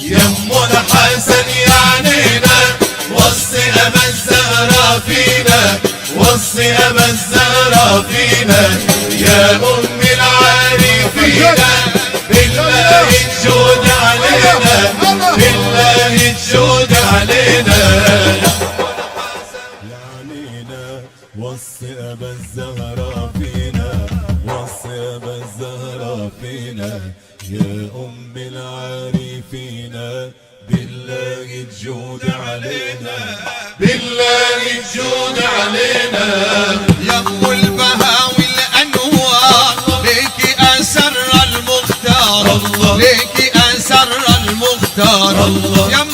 يم الحسن يعنينا، وصي أبا الزهرة فينا، وصي أبا الزهرة فينا، يا أم العارفين، بالله تجود علينا، بالله تجود علينا. يعنينا وصي أبا الزهرة فينا، وصي أبا الزهرة فينا، يا أم العارفين، بالله تجود علينا، بالله تجود علينا. يا ام البهاوي الانوار، ليكي اسر المختار، ليكي اسر المختار، يا ام